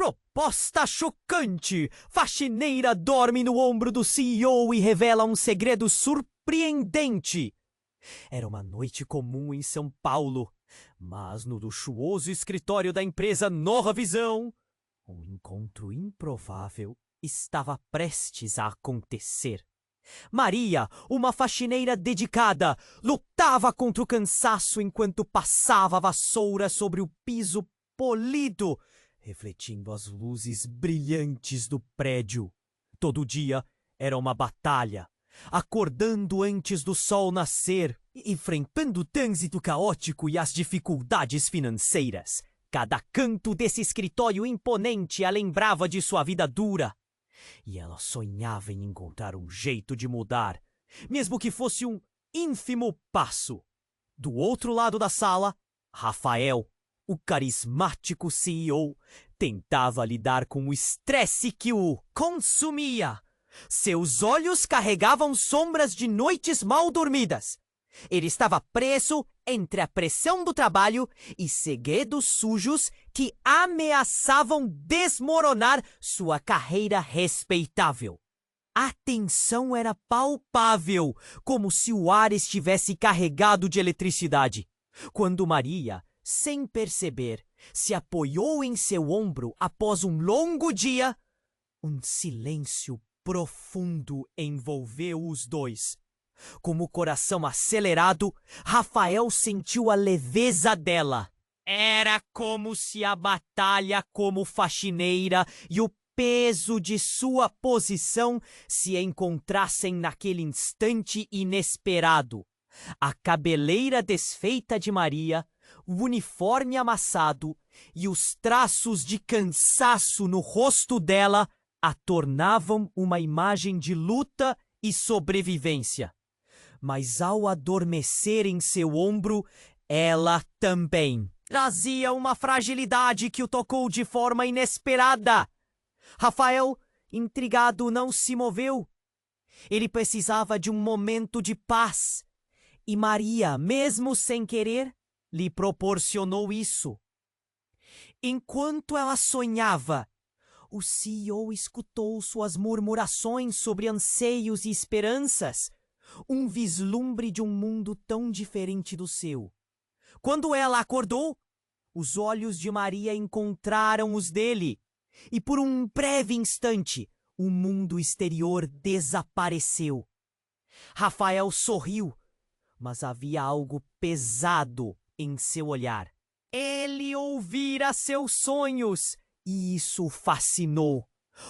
Proposta chocante! Faxineira dorme no ombro do CEO e revela um segredo surpreendente. Era uma noite comum em São Paulo, mas no luxuoso escritório da empresa Nova Visão, um encontro improvável estava prestes a acontecer. Maria, uma faxineira dedicada, lutava contra o cansaço enquanto passava a vassoura sobre o piso polido, refletindo as luzes brilhantes do prédio. Todo dia era uma batalha, acordando antes do sol nascer, enfrentando o trânsito caótico e as dificuldades financeiras. Cada canto desse escritório imponente a lembrava de sua vida dura. E ela sonhava em encontrar um jeito de mudar, mesmo que fosse um ínfimo passo. Do outro lado da sala, Rafael, o carismático CEO, tentava lidar com o estresse que o consumia. Seus olhos carregavam sombras de noites mal dormidas. Ele estava preso entre a pressão do trabalho e segredos sujos que ameaçavam desmoronar sua carreira respeitável. A tensão era palpável, como se o ar estivesse carregado de eletricidade. Quando Maria, sem perceber, se apoiou em seu ombro após um longo dia, um silêncio profundo envolveu os dois. Com o coração acelerado, Rafael sentiu a leveza dela. Era como se a batalha como faxineira e o peso de sua posição se encontrassem naquele instante inesperado. A cabeleira desfeita de Maria, o uniforme amassado e os traços de cansaço no rosto dela a tornavam uma imagem de luta e sobrevivência. Mas ao adormecer em seu ombro, ela também trazia uma fragilidade que o tocou de forma inesperada. Rafael, intrigado, não se moveu. Ele precisava de um momento de paz. E Maria, mesmo sem querer, lhe proporcionou isso. Enquanto ela sonhava, o CEO escutou suas murmurações sobre anseios e esperanças, um vislumbre de um mundo tão diferente do seu. Quando ela acordou, os olhos de Maria encontraram os dele, e por um breve instante, o mundo exterior desapareceu. Rafael sorriu, mas havia algo pesado em seu olhar. Ele ouvira seus sonhos, e isso o fascinou.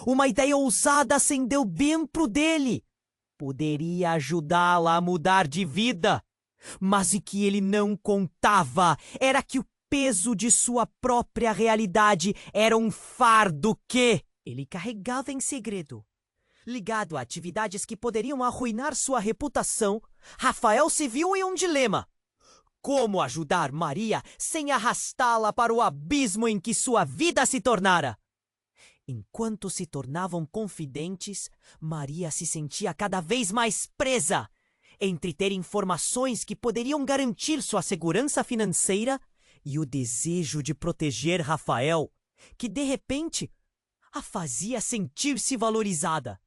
Uma ideia ousada acendeu dentro dele. Poderia ajudá-la a mudar de vida. Mas o que ele não contava era que o peso de sua própria realidade era um fardo que ele carregava em segredo. Ligado a atividades que poderiam arruinar sua reputação, Rafael se viu em um dilema. Como ajudar Maria sem arrastá-la para o abismo em que sua vida se tornara? Enquanto se tornavam confidentes, Maria se sentia cada vez mais presa entre ter informações que poderiam garantir sua segurança financeira e o desejo de proteger Rafael, que de repente a fazia sentir-se valorizada.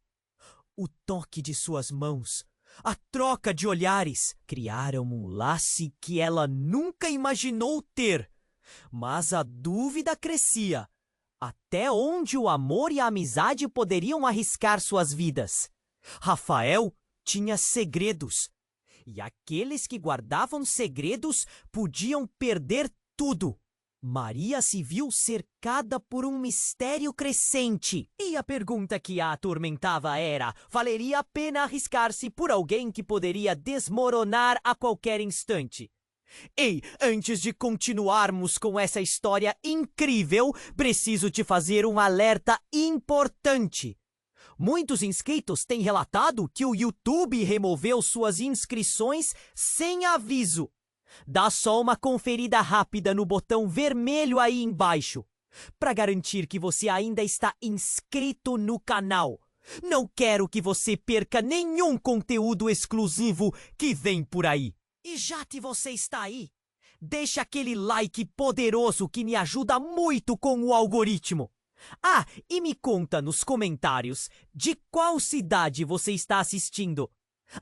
O toque de suas mãos, a troca de olhares, criaram um laço que ela nunca imaginou ter. Mas a dúvida crescia. Até onde o amor e a amizade poderiam arriscar suas vidas? Rafael tinha segredos. E aqueles que guardavam segredos podiam perder tudo. Maria se viu cercada por um mistério crescente. E a pergunta que a atormentava era: valeria a pena arriscar-se por alguém que poderia desmoronar a qualquer instante? Ei, antes de continuarmos com essa história incrível, preciso te fazer um alerta importante. Muitos inscritos têm relatado que o YouTube removeu suas inscrições sem aviso. Dá só uma conferida rápida no botão vermelho aí embaixo, para garantir que você ainda está inscrito no canal. Não quero que você perca nenhum conteúdo exclusivo que vem por aí. E já que você está aí, deixa aquele like poderoso que me ajuda muito com o algoritmo. Ah, e me conta nos comentários de qual cidade você está assistindo.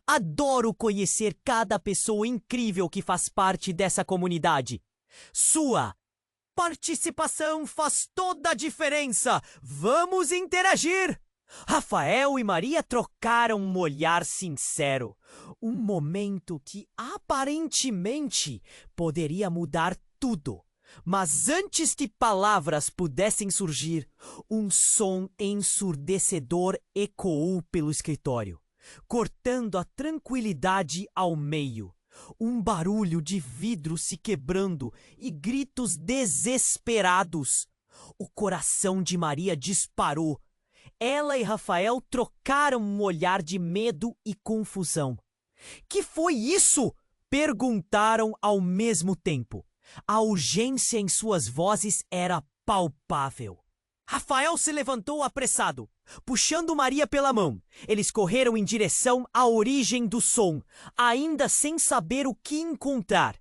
Adoro conhecer cada pessoa incrível que faz parte dessa comunidade. Sua participação faz toda a diferença! Vamos interagir! Rafael e Maria trocaram um olhar sincero. Um momento que aparentemente poderia mudar tudo. Mas antes que palavras pudessem surgir, um som ensurdecedor ecoou pelo escritório, cortando a tranquilidade ao meio. Um barulho de vidro se quebrando e gritos desesperados. O coração de Maria disparou. Ela e Rafael trocaram um olhar de medo e confusão. Que foi isso? Perguntaram ao mesmo tempo. A urgência em suas vozes era palpável. Rafael se levantou apressado, puxando Maria pela mão. Eles correram em direção à origem do som, ainda sem saber o que encontrar.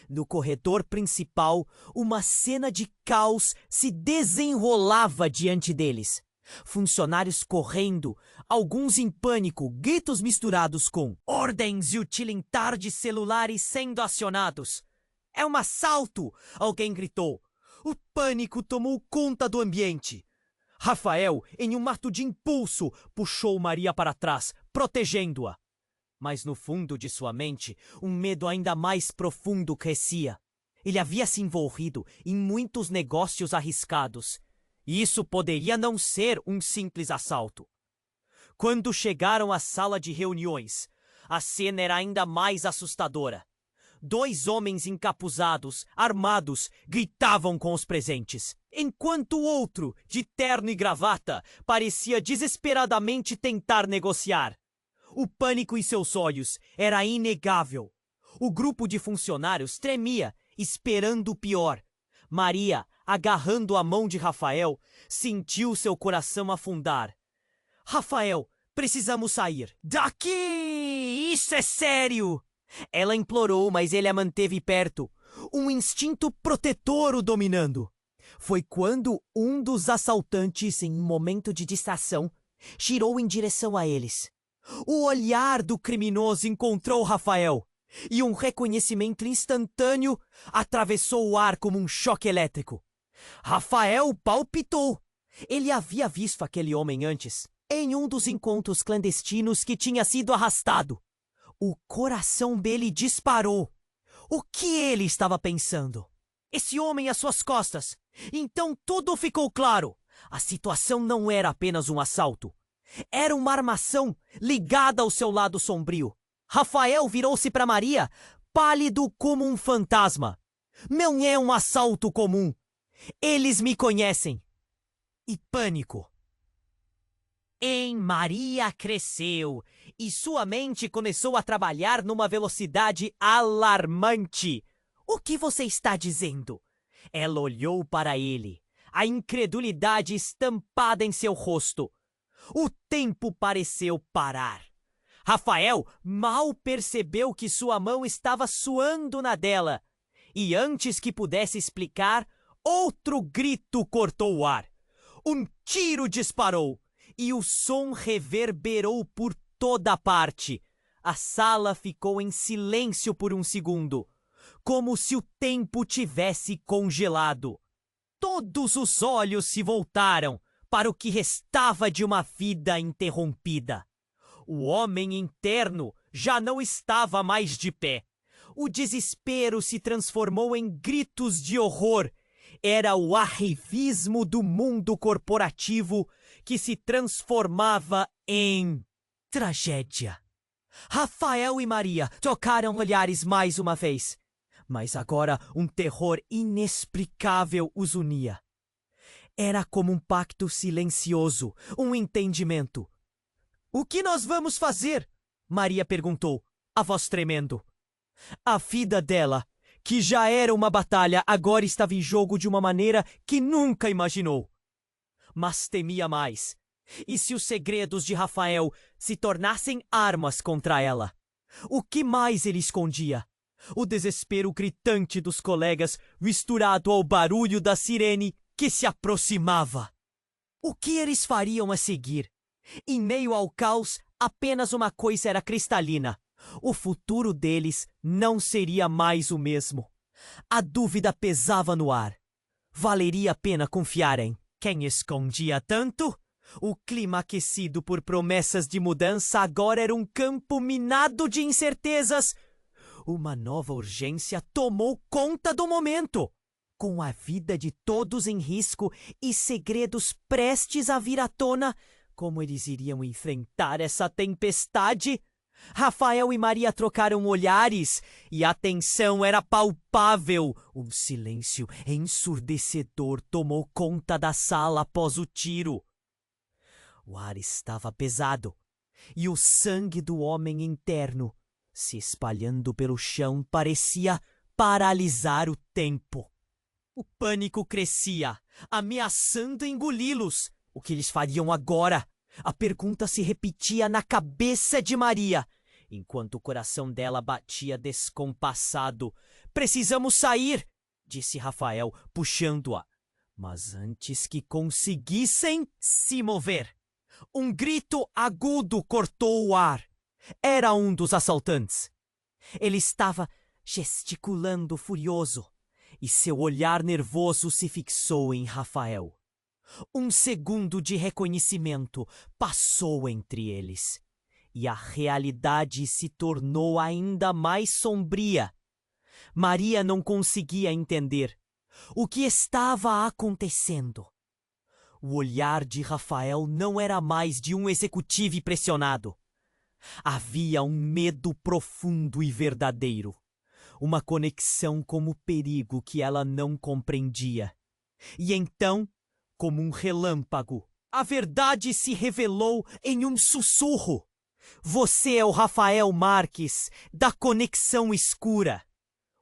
No corredor principal, uma cena de caos se desenrolava diante deles. Funcionários correndo, alguns em pânico, gritos misturados com ordens de utilintar de celulares sendo acionados. É um assalto! Alguém gritou. O pânico tomou conta do ambiente. Rafael, em um ato de impulso, puxou Maria para trás, protegendo-a. Mas no fundo de sua mente, um medo ainda mais profundo crescia. Ele havia se envolvido em muitos negócios arriscados. E isso poderia não ser um simples assalto. Quando chegaram à sala de reuniões, a cena era ainda mais assustadora. 2 homens encapuzados, armados, gritavam com os presentes, enquanto o outro, de terno e gravata, parecia desesperadamente tentar negociar. O pânico em seus olhos era inegável. O grupo de funcionários tremia, esperando o pior. Maria, agarrando a mão de Rafael, sentiu seu coração afundar. Rafael, precisamos sair. Daqui! Isso é sério! Ela implorou, mas ele a manteve perto, um instinto protetor o dominando. Foi quando um dos assaltantes, em um momento de distração, girou em direção a eles. O olhar do criminoso encontrou Rafael, e um reconhecimento instantâneo atravessou o ar como um choque elétrico. Rafael palpitou. Ele havia visto aquele homem antes, em um dos encontros clandestinos que tinha sido arrastado. O coração dele disparou. O que ele estava pensando? Esse homem às suas costas. Então tudo ficou claro. A situação não era apenas um assalto. Era uma armação ligada ao seu lado sombrio. Rafael virou-se para Maria, pálido como um fantasma. Não é um assalto comum. Eles me conhecem. E pânico. Maria cresceu e sua mente começou a trabalhar numa velocidade alarmante. O que você está dizendo? Ela olhou para ele, a incredulidade estampada em seu rosto. O tempo pareceu parar. Rafael mal percebeu que sua mão estava suando na dela. E antes que pudesse explicar, outro grito cortou o ar. Um tiro disparou. E o som reverberou por toda parte. A sala ficou em silêncio por um segundo, como se o tempo tivesse congelado. Todos os olhos se voltaram para o que restava de uma vida interrompida. O homem interno já não estava mais de pé. O desespero se transformou em gritos de horror. Era o arrivismo do mundo corporativo que se transformava em tragédia. Rafael e Maria trocaram olhares mais uma vez, mas agora um terror inexplicável os unia. Era como um pacto silencioso, um entendimento. O que nós vamos fazer? Maria perguntou, a voz tremendo. A vida dela, que já era uma batalha, agora estava em jogo de uma maneira que nunca imaginou. Mas temia mais. E se os segredos de Rafael se tornassem armas contra ela? O que mais ele escondia? O desespero gritante dos colegas misturado ao barulho da sirene que se aproximava. O que eles fariam a seguir? Em meio ao caos, apenas uma coisa era cristalina. O futuro deles não seria mais o mesmo. A dúvida pesava no ar. Valeria a pena confiar em quem escondia tanto? O clima aquecido por promessas de mudança agora era um campo minado de incertezas. Uma nova urgência tomou conta do momento. Com a vida de todos em risco e segredos prestes a vir à tona, como eles iriam enfrentar essa tempestade? Rafael e Maria trocaram olhares e a tensão era palpável. Um silêncio ensurdecedor tomou conta da sala após o tiro. O ar estava pesado e o sangue do homem interno, se espalhando pelo chão, parecia paralisar o tempo. O pânico crescia, ameaçando engoli-los. O que eles fariam agora? A pergunta se repetia na cabeça de Maria, enquanto o coração dela batia descompassado. Precisamos sair, disse Rafael, puxando-a. Mas antes que conseguissem se mover, um grito agudo cortou o ar. Era um dos assaltantes. Ele estava gesticulando furioso, e seu olhar nervoso se fixou em Rafael. Um segundo de reconhecimento passou entre eles, e a realidade se tornou ainda mais sombria. Maria não conseguia entender o que estava acontecendo. O olhar de Rafael não era mais de um executivo impressionado. Havia um medo profundo e verdadeiro, uma conexão com o perigo que ela não compreendia. E então, como um relâmpago, a verdade se revelou em um sussurro. Você é o Rafael Marques, da Conexão Escura.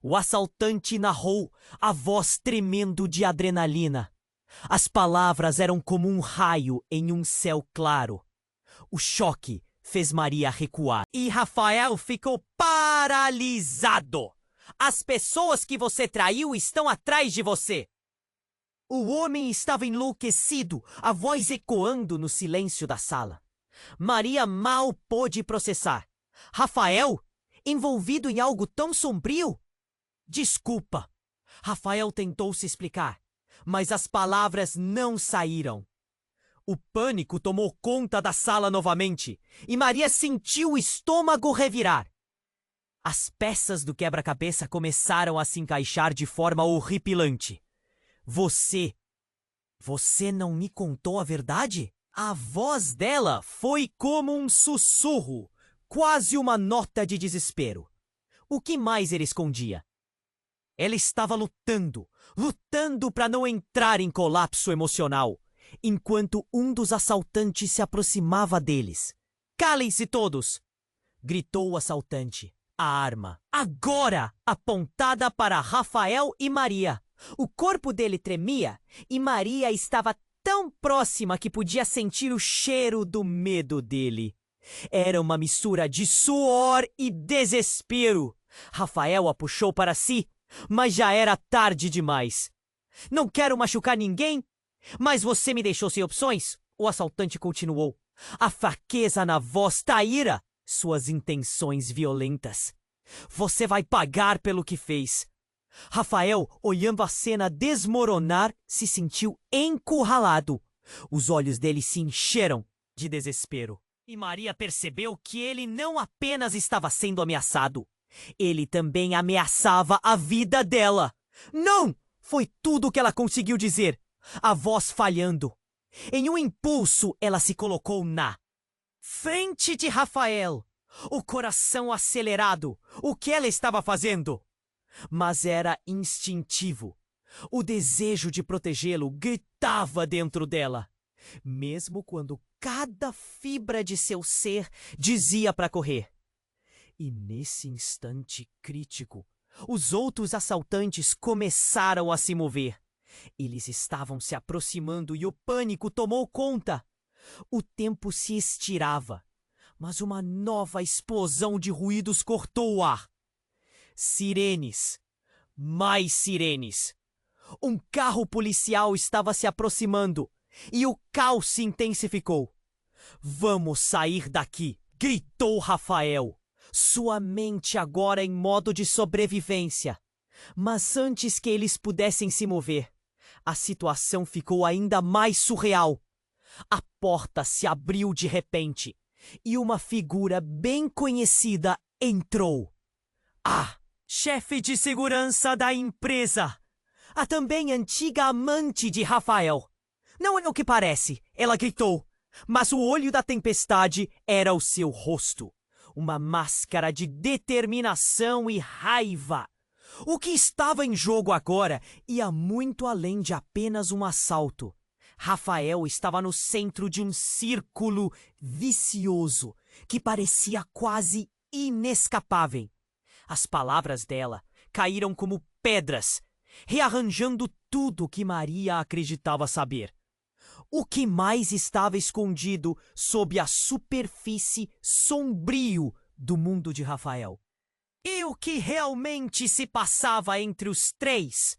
O assaltante narrou, a voz tremendo de adrenalina. As palavras eram como um raio em um céu claro. O choque fez Maria recuar e Rafael ficou paralisado. As pessoas que você traiu estão atrás de você. O homem estava enlouquecido, a voz ecoando no silêncio da sala. Maria mal pôde processar. Rafael? Envolvido em algo tão sombrio? Desculpa. Rafael tentou se explicar, mas as palavras não saíram. O pânico tomou conta da sala novamente e Maria sentiu o estômago revirar. As peças do quebra-cabeça começaram a se encaixar de forma horripilante. Você não me contou a verdade? A voz dela foi como um sussurro, quase uma nota de desespero. O que mais ele escondia? Ela estava lutando para não entrar em colapso emocional, enquanto um dos assaltantes se aproximava deles. Calem-se todos! Gritou o assaltante. A arma, agora apontada para Rafael e Maria. O corpo dele tremia e Maria estava tão próxima que podia sentir o cheiro do medo dele. Era uma mistura de suor e desespero. Rafael a puxou para si, mas já era tarde demais. Não quero machucar ninguém, mas você me deixou sem opções, o assaltante continuou. A fraqueza na voz traíra suas intenções violentas. Você vai pagar pelo que fez. Rafael, olhando a cena desmoronar, se sentiu encurralado. Os olhos dele se encheram de desespero. E Maria percebeu que ele não apenas estava sendo ameaçado, ele também ameaçava a vida dela. Não! Foi tudo o que ela conseguiu dizer, a voz falhando. Em um impulso, ela se colocou na frente de Rafael, o coração acelerado. O que ela estava fazendo? Mas era instintivo. O desejo de protegê-lo gritava dentro dela, mesmo quando cada fibra de seu ser dizia para correr. E nesse instante crítico, os outros assaltantes começaram a se mover. Eles estavam se aproximando e o pânico tomou conta. O tempo se estirava, mas uma nova explosão de ruídos cortou o ar. Sirenes. Mais sirenes. Um carro policial estava se aproximando e o caos se intensificou. Vamos sair daqui, gritou Rafael, sua mente agora em modo de sobrevivência. Mas antes que eles pudessem se mover, a situação ficou ainda mais surreal. A porta se abriu de repente e uma figura bem conhecida entrou. A chefe de segurança da empresa, a também antiga amante de Rafael. Não é o que parece, ela gritou, mas o olho da tempestade era o seu rosto, uma máscara de determinação e raiva. O que estava em jogo agora ia muito além de apenas um assalto. Rafael estava no centro de um círculo vicioso que parecia quase inescapável. As palavras dela caíram como pedras, rearranjando tudo o que Maria acreditava saber. O que mais estava escondido sob a superfície sombrio do mundo de Rafael? E o que realmente se passava entre os três?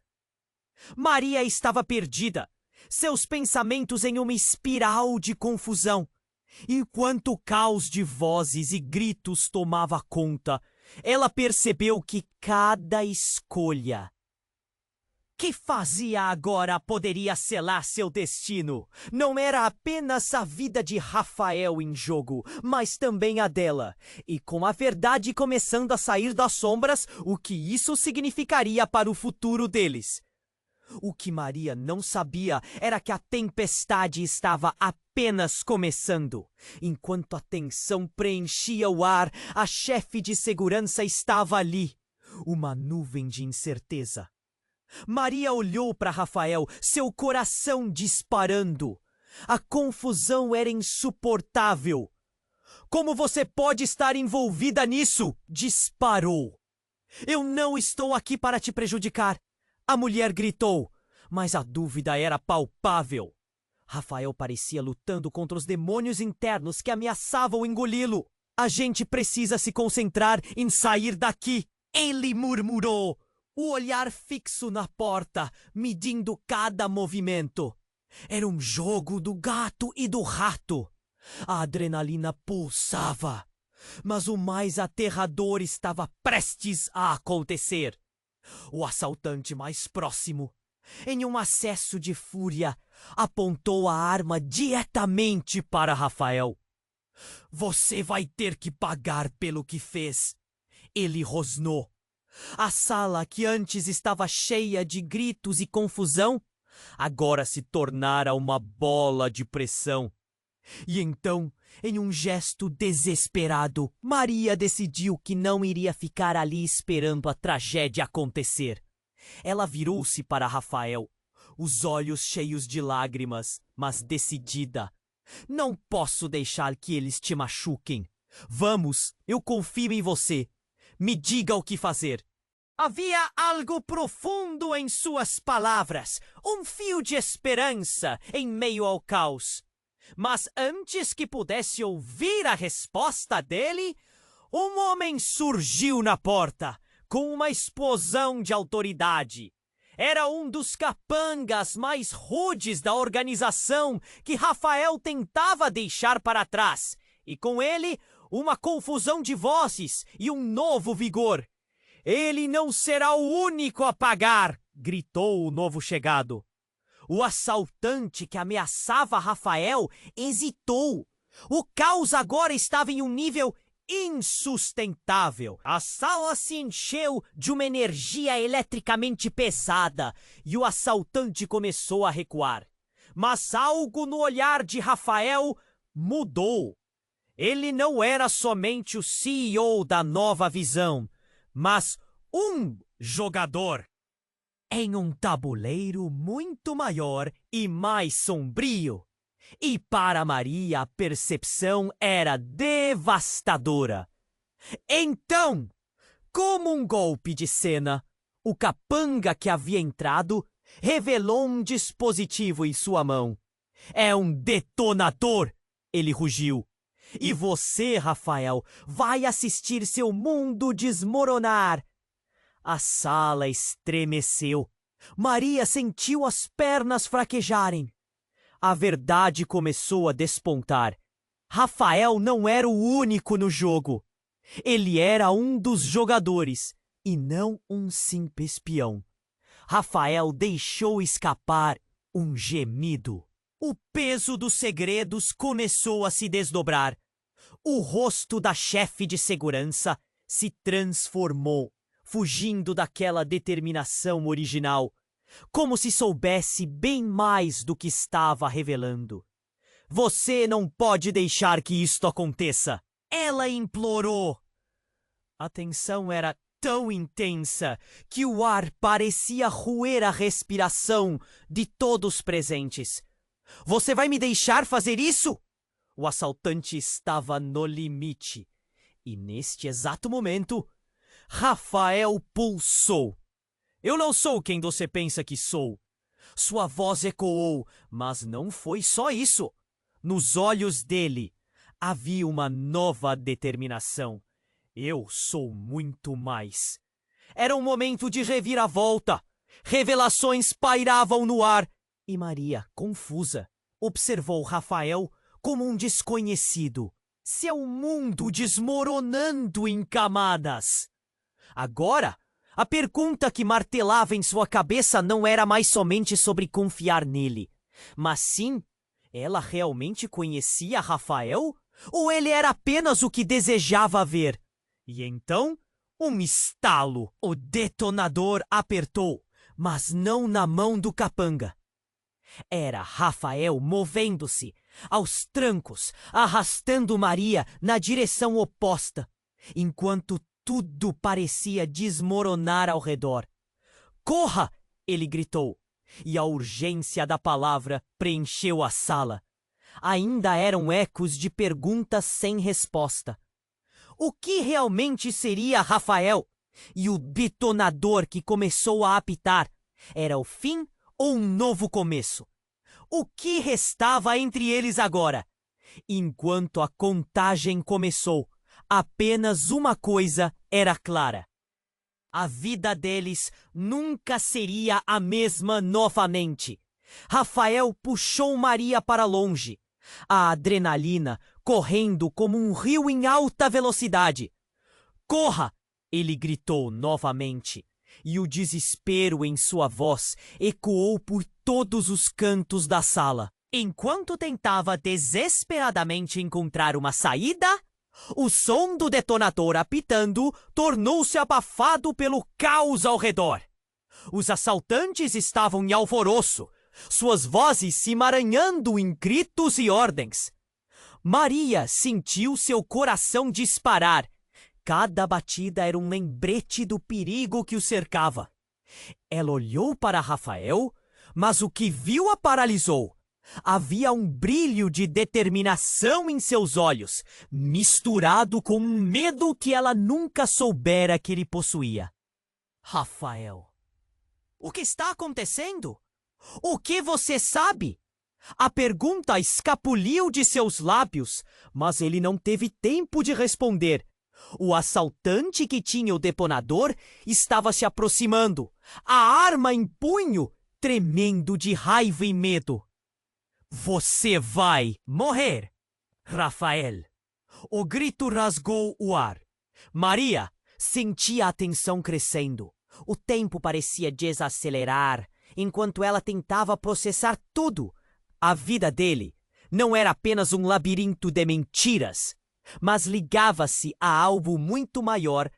Maria estava perdida, seus pensamentos em uma espiral de confusão. Enquanto o caos de vozes e gritos tomava conta, ela percebeu que cada escolha que fazia agora poderia selar seu destino. Não era apenas a vida de Rafael em jogo, mas também a dela. E com a verdade começando a sair das sombras, o que isso significaria para o futuro deles. O que Maria não sabia era que a tempestade estava apenas começando. Enquanto a tensão preenchia o ar, a chefe de segurança estava ali, uma nuvem de incerteza. Maria olhou para Rafael, seu coração disparando. A confusão era insuportável. Como você pode estar envolvida nisso? Disparou. Eu não estou aqui para te prejudicar. A mulher gritou, mas a dúvida era palpável. Rafael parecia lutando contra os demônios internos que ameaçavam engoli-lo. A gente precisa se concentrar em sair daqui, ele murmurou, o olhar fixo na porta, medindo cada movimento. Era um jogo do gato e do rato. A adrenalina pulsava, mas o mais aterrador estava prestes a acontecer. O assaltante mais próximo, em um acesso de fúria, apontou a arma diretamente para Rafael. Você vai ter que pagar pelo que fez, ele rosnou. A sala, que antes estava cheia de gritos e confusão, agora se tornara uma bola de pressão. E então, em um gesto desesperado, Maria decidiu que não iria ficar ali esperando a tragédia acontecer. Ela virou-se para Rafael, os olhos cheios de lágrimas, mas decidida. Não posso deixar que eles te machuquem. Vamos, eu confio em você. Me diga o que fazer. Havia algo profundo em suas palavras, um fio de esperança em meio ao caos. Mas antes que pudesse ouvir a resposta dele, um homem surgiu na porta, com uma explosão de autoridade. Era um dos capangas mais rudes da organização que Rafael tentava deixar para trás, e com ele, uma confusão de vozes e um novo vigor. Ele não será o único a pagar, gritou o novo chegado. O assaltante que ameaçava Rafael hesitou. O caos agora estava em um nível insustentável. A sala se encheu de uma energia eletricamente pesada e o assaltante começou a recuar. Mas algo no olhar de Rafael mudou. Ele não era somente o CEO da nova visão, mas um jogador. Em um tabuleiro muito maior e mais sombrio. E para Maria a percepção era devastadora. Então, como um golpe de cena, o capanga que havia entrado revelou um dispositivo em sua mão. É um detonador, ele rugiu. E você, Rafael, vai assistir seu mundo desmoronar. A sala estremeceu. Maria sentiu as pernas fraquejarem. A verdade começou a despontar. Rafael não era o único no jogo. Ele era um dos jogadores e não um simples peão. Rafael deixou escapar um gemido. O peso dos segredos começou a se desdobrar. O rosto da chefe de segurança se transformou, fugindo daquela determinação original, como se soubesse bem mais do que estava revelando. Você não pode deixar que isto aconteça, ela implorou. A tensão era tão intensa que o ar parecia roer a respiração de todos presentes. Você vai me deixar fazer isso? O assaltante estava no limite. E neste exato momento, Rafael pulsou. Eu não sou quem você pensa que sou. Sua voz ecoou, mas não foi só isso. Nos olhos dele havia uma nova determinação. Eu sou muito mais. Era um momento de reviravolta. Revelações pairavam no ar. E Maria, confusa, observou Rafael como um desconhecido. Seu mundo desmoronando em camadas. Agora, a pergunta que martelava em sua cabeça não era mais somente sobre confiar nele, mas sim, ela realmente conhecia Rafael? Ou ele era apenas o que desejava ver? E então, um estalo. O detonador apertou, mas não na mão do capanga. Era Rafael movendo-se, aos trancos, arrastando Maria na direção oposta, enquanto tudo parecia desmoronar ao redor. Corra! Ele gritou, e a urgência da palavra preencheu a sala. Ainda eram ecos de perguntas sem resposta. O que realmente seria Rafael? E o detonador que começou a apitar era o fim ou um novo começo? O que restava entre eles agora? Enquanto a contagem começou, apenas uma coisa era clara. A vida deles nunca seria a mesma novamente. Rafael puxou Maria para longe, a adrenalina correndo como um rio em alta velocidade. Corra! Ele gritou novamente, e o desespero em sua voz ecoou por todos os cantos da sala. Enquanto tentava desesperadamente encontrar uma saída, o som do detonador apitando tornou-se abafado pelo caos ao redor. Os assaltantes estavam em alvoroço, suas vozes se emaranhando em gritos e ordens. Maria sentiu seu coração disparar. Cada batida era um lembrete do perigo que o cercava. Ela olhou para Rafael, mas o que viu a paralisou. Havia um brilho de determinação em seus olhos, misturado com um medo que ela nunca soubera que ele possuía. Rafael, o que está acontecendo? O que você sabe? A pergunta escapuliu de seus lábios, mas ele não teve tempo de responder. O assaltante que tinha o detonador estava se aproximando, a arma em punho, tremendo de raiva e medo. Você vai morrer, Rafael. O grito rasgou o ar. Maria sentia a tensão crescendo. O tempo parecia desacelerar, enquanto ela tentava processar tudo. A vida dele não era apenas um labirinto de mentiras, mas ligava-se a algo muito maior,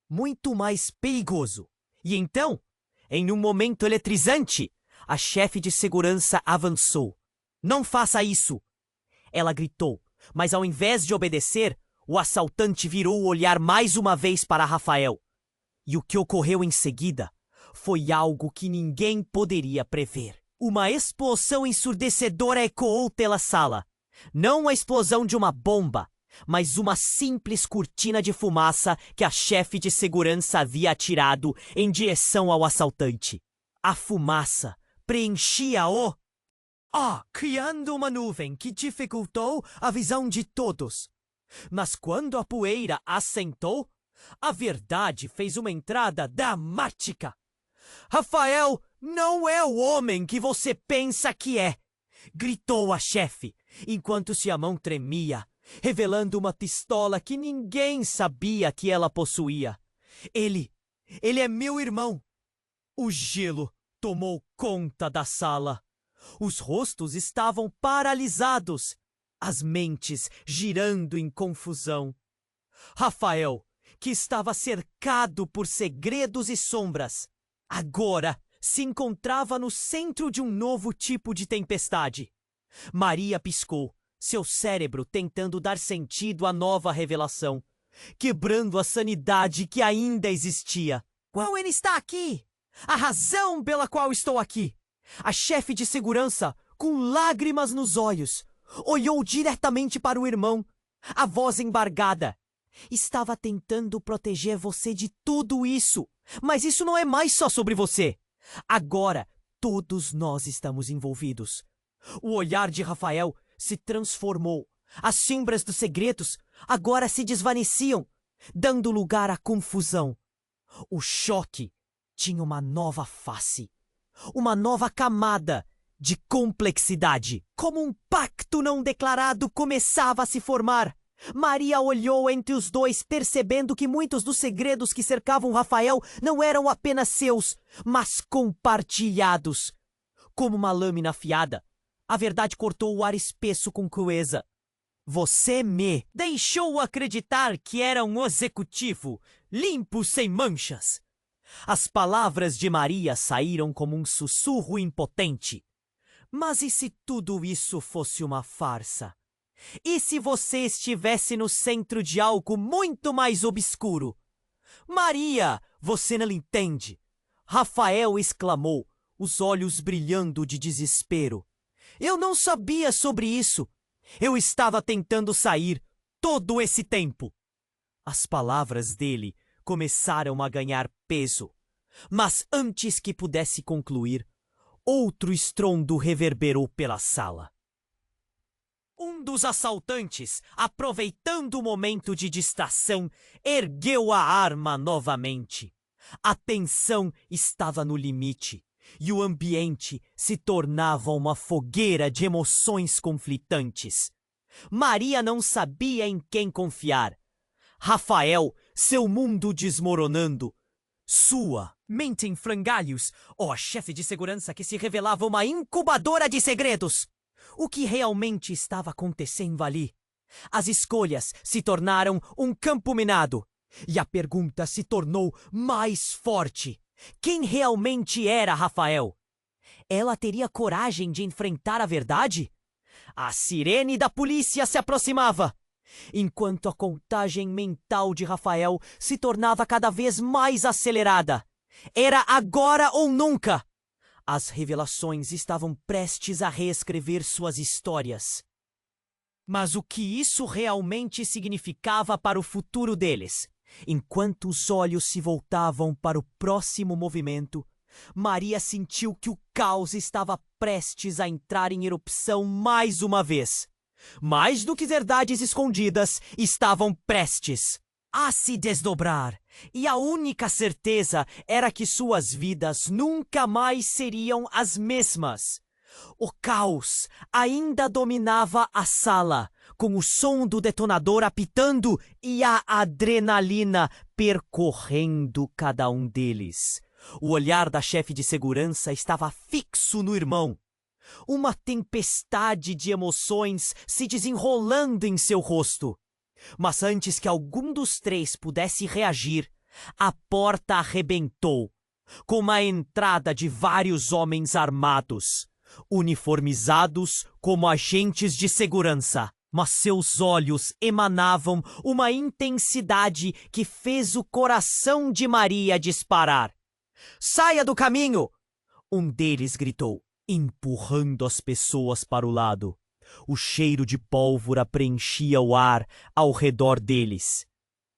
muito mais perigoso. E então, em um momento eletrizante, a chefe de segurança avançou. Não faça isso! Ela gritou, mas ao invés de obedecer, o assaltante virou o olhar mais uma vez para Rafael. E o que ocorreu em seguida foi algo que ninguém poderia prever. Uma explosão ensurdecedora ecoou pela sala. Não a explosão de uma bomba, mas uma simples cortina de fumaça que a chefe de segurança havia atirado em direção ao assaltante. A fumaça preenchia criando uma nuvem que dificultou a visão de todos. Mas quando a poeira assentou, a verdade fez uma entrada dramática. Rafael não é o homem que você pensa que é. gritou a chefe, enquanto sua mão tremia, revelando uma pistola que ninguém sabia que ela possuía. Ele é meu irmão! O gelo tomou conta da sala. Os rostos estavam paralisados, as mentes girando em confusão. Rafael, que estava cercado por segredos e sombras, agora se encontrava no centro de um novo tipo de tempestade. Maria piscou, seu cérebro tentando dar sentido à nova revelação, quebrando a sanidade que ainda existia. Qual ele está aqui? A razão pela qual estou aqui. A chefe de segurança, com lágrimas nos olhos, olhou diretamente para o irmão, a voz embargada. Estava tentando proteger você de tudo isso, mas isso não é mais só sobre você. Agora, todos nós estamos envolvidos. O olhar de Rafael se transformou. As sombras dos segredos agora se desvaneciam, dando lugar à confusão. O choque tinha uma nova face, uma nova camada de complexidade. Como um pacto não declarado começava a se formar. Maria olhou entre os dois, percebendo que muitos dos segredos que cercavam Rafael não eram apenas seus, mas compartilhados. Como uma lâmina afiada, a verdade cortou o ar espesso com crueza. Você me deixou acreditar que era um executivo, limpo sem manchas. As palavras de Maria saíram como um sussurro impotente. Mas e se tudo isso fosse uma farsa? E se você estivesse no centro de algo muito mais obscuro? Maria, você não entende. Rafael exclamou, os olhos brilhando de desespero. Eu não sabia sobre isso. Eu estava tentando sair todo esse tempo. As palavras dele começaram a ganhar peso. Mas antes que pudesse concluir, outro estrondo reverberou pela sala. Um dos assaltantes, aproveitando o momento de distração, ergueu a arma novamente. A tensão estava no limite e o ambiente se tornava uma fogueira de emoções conflitantes. Maria não sabia em quem confiar. Rafael, seu mundo desmoronando. Sua mente em frangalhos, ou a chefe de segurança que se revelava uma incubadora de segredos. O que realmente estava acontecendo ali? As escolhas se tornaram um campo minado. E a pergunta se tornou mais forte. Quem realmente era Rafael? Ela teria coragem de enfrentar a verdade? A sirene da polícia se aproximava, enquanto a contagem mental de Rafael se tornava cada vez mais acelerada. Era agora ou nunca! As revelações estavam prestes a reescrever suas histórias. Mas o que isso realmente significava para o futuro deles? Enquanto os olhos se voltavam para o próximo movimento, Maria sentiu que o caos estava prestes a entrar em erupção mais uma vez. Mais do que verdades escondidas, estavam prestes a se desdobrar. E a única certeza era que suas vidas nunca mais seriam as mesmas. O caos ainda dominava a sala, com o som do detonador apitando e a adrenalina percorrendo cada um deles. O olhar da chefe de segurança estava fixo no irmão. Uma tempestade de emoções se desenrolando em seu rosto. Mas antes que algum dos três pudesse reagir, a porta arrebentou, com a entrada de vários homens armados, uniformizados como agentes de segurança. Mas seus olhos emanavam uma intensidade que fez o coração de Maria disparar. Saia do caminho! Um deles gritou, empurrando as pessoas para o lado. O cheiro de pólvora preenchia o ar ao redor deles.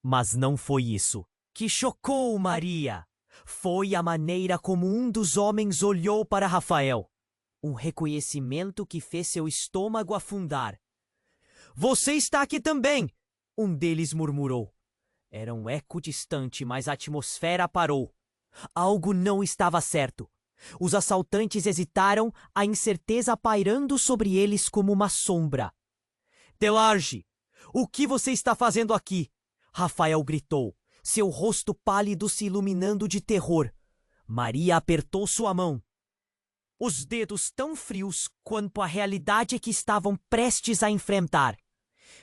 Mas não foi isso que chocou Maria. Foi a maneira como um dos homens olhou para Rafael. Um reconhecimento que fez seu estômago afundar. Você está aqui também! Um deles murmurou. Era um eco distante, mas a atmosfera parou. Algo não estava certo. Os assaltantes hesitaram, a incerteza pairando sobre eles como uma sombra. Delarge, o que você está fazendo aqui? Rafael gritou, seu rosto pálido se iluminando de terror. Maria apertou sua mão. Os dedos tão frios quanto a realidade que estavam prestes a enfrentar.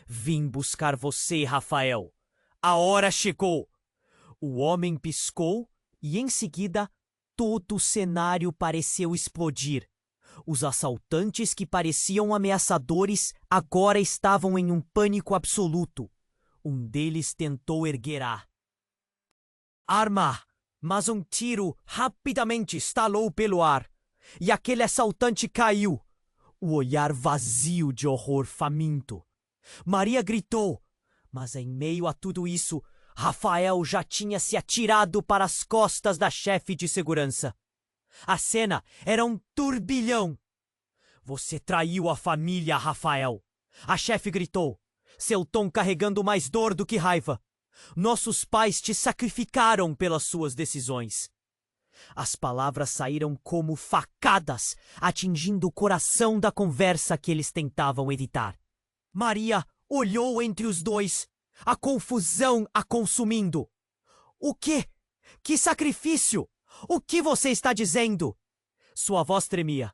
Vim buscar você, Rafael. A hora chegou. O homem piscou e, em seguida, todo o cenário pareceu explodir. Os assaltantes que pareciam ameaçadores agora estavam em um pânico absoluto. Um deles tentou erguer a arma, mas um tiro rapidamente estalou pelo ar. E aquele assaltante caiu, o olhar vazio de horror faminto. Maria gritou, mas em meio a tudo isso, Rafael já tinha se atirado para as costas da chefe de segurança. A cena era um turbilhão. Você traiu a família, Rafael. A chefe gritou, seu tom carregando mais dor do que raiva. Nossos pais te sacrificaram pelas suas decisões. As palavras saíram como facadas, atingindo o coração da conversa que eles tentavam evitar. Maria olhou entre os dois, a confusão a consumindo. O quê? Que sacrifício? O que você está dizendo? Sua voz tremia.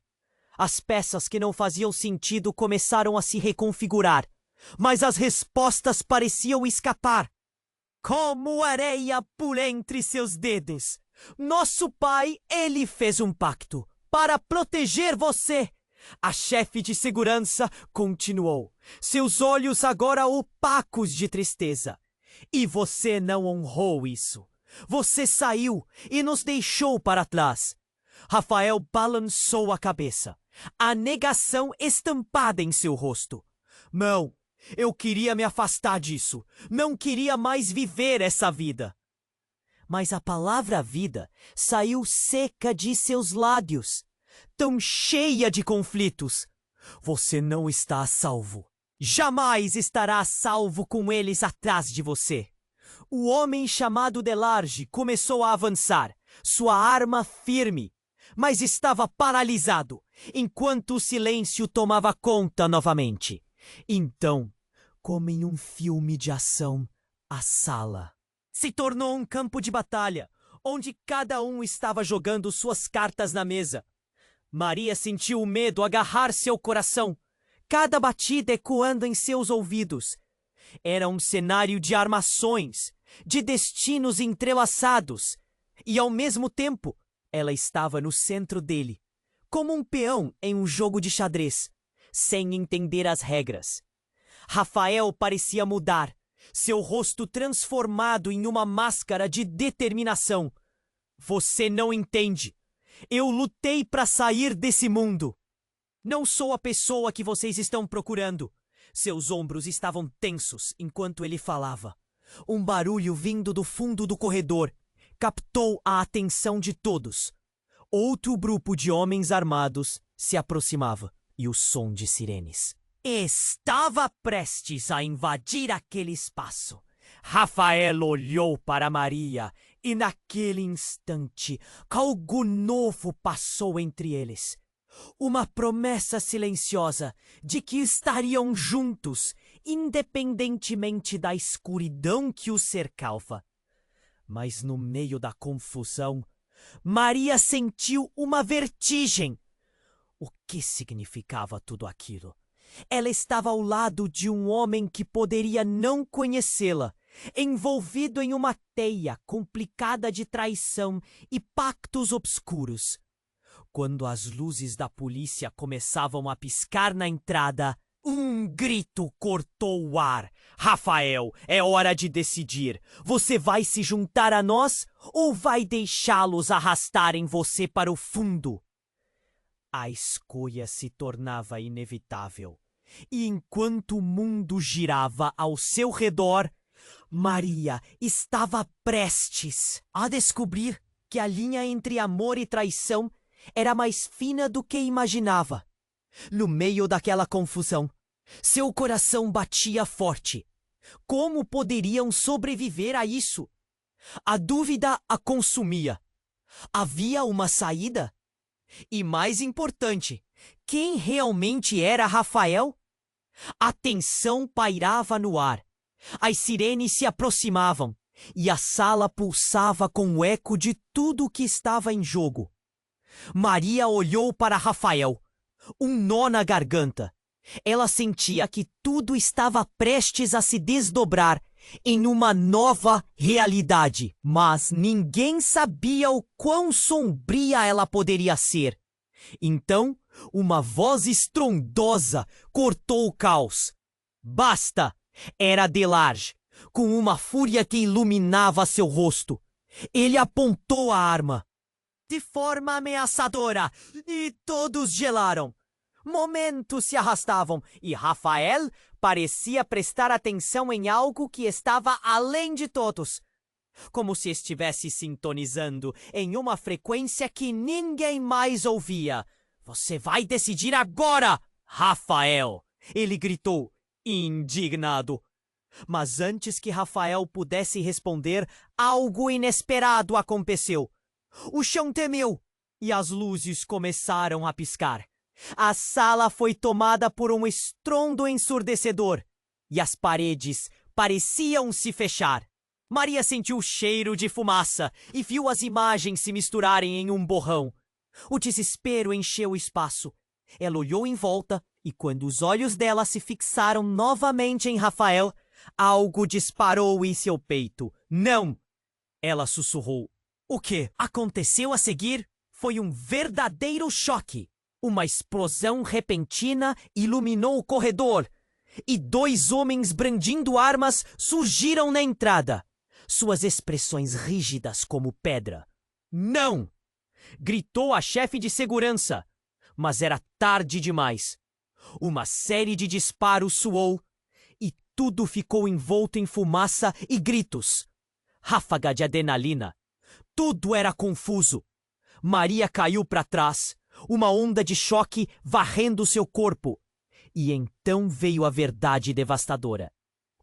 As peças que não faziam sentido começaram a se reconfigurar, mas as respostas pareciam escapar. Como areia por entre seus dedos. Nosso pai, ele fez um pacto para proteger você. A chefe de segurança continuou, seus olhos agora opacos de tristeza. E você não honrou isso. Você saiu e nos deixou para trás. Rafael balançou a cabeça, a negação estampada em seu rosto. Não, eu queria me afastar disso. Não queria mais viver essa vida. Mas a palavra vida saiu seca de seus lábios, tão cheia de conflitos. Você não está a salvo. Jamais estará a salvo com eles atrás de você. O homem chamado Delarge começou a avançar, sua arma firme, mas estava paralisado, enquanto o silêncio tomava conta novamente. Então, como em um filme de ação, a sala se tornou um campo de batalha, onde cada um estava jogando suas cartas na mesa. Maria sentiu o medo agarrar seu coração, cada batida ecoando em seus ouvidos. Era um cenário de armações, de destinos entrelaçados, e ao mesmo tempo, ela estava no centro dele, como um peão em um jogo de xadrez, sem entender as regras. Rafael parecia mudar, seu rosto transformado em uma máscara de determinação. Você não entende. Eu lutei para sair desse mundo. Não sou a pessoa que vocês estão procurando. Seus ombros estavam tensos enquanto ele falava. Um barulho vindo do fundo do corredor captou a atenção de todos. Outro grupo de homens armados se aproximava e o som de sirenes estava prestes a invadir aquele espaço. Rafael olhou para Maria e naquele instante algo novo passou entre eles. Uma promessa silenciosa de que estariam juntos, independentemente da escuridão que os cercava. Mas no meio da confusão, Maria sentiu uma vertigem. O que significava tudo aquilo? Ela estava ao lado de um homem que poderia não conhecê-la, envolvido em uma teia complicada de traição e pactos obscuros. Quando as luzes da polícia começavam a piscar na entrada, um grito cortou o ar. Rafael, é hora de decidir. Você vai se juntar a nós ou vai deixá-los arrastarem você para o fundo? A escolha se tornava inevitável. E enquanto o mundo girava ao seu redor, Maria estava prestes a descobrir que a linha entre amor e traição era mais fina do que imaginava. No meio daquela confusão, seu coração batia forte. Como poderiam sobreviver a isso? A dúvida a consumia. Havia uma saída? E mais importante, quem realmente era Rafael? A tensão pairava no ar. As sirenes se aproximavam e a sala pulsava com o eco de tudo o que estava em jogo. Maria olhou para Rafael, um nó na garganta. Ela sentia que tudo estava prestes a se desdobrar em uma nova realidade, mas ninguém sabia o quão sombria ela poderia ser. Então, uma voz estrondosa cortou o caos. Basta! Era Delarge, com uma fúria que iluminava seu rosto. Ele apontou a arma de forma ameaçadora e todos gelaram. Momentos se arrastavam e Rafael parecia prestar atenção em algo que estava além de todos, como se estivesse sintonizando em uma frequência que ninguém mais ouvia. Você vai decidir agora, Rafael! Ele gritou, indignado. Mas antes que Rafael pudesse responder, algo inesperado aconteceu. O chão tremeu e as luzes começaram a piscar. A sala foi tomada por um estrondo ensurdecedor e as paredes pareciam se fechar. Maria sentiu o cheiro de fumaça e viu as imagens se misturarem em um borrão. O desespero encheu o espaço. Ela olhou em volta e, quando os olhos dela se fixaram novamente em Rafael, algo disparou em seu peito. Não! Ela sussurrou. O que aconteceu a seguir foi um verdadeiro choque. Uma explosão repentina iluminou o corredor e 2 homens brandindo armas surgiram na entrada. Suas expressões rígidas como pedra. Não! Gritou a chefe de segurança, mas era tarde demais. Uma série de disparos soou e tudo ficou envolto em fumaça e gritos. Ráfaga de adrenalina. Tudo era confuso. Maria caiu para trás, uma onda de choque varrendo seu corpo. E então veio a verdade devastadora.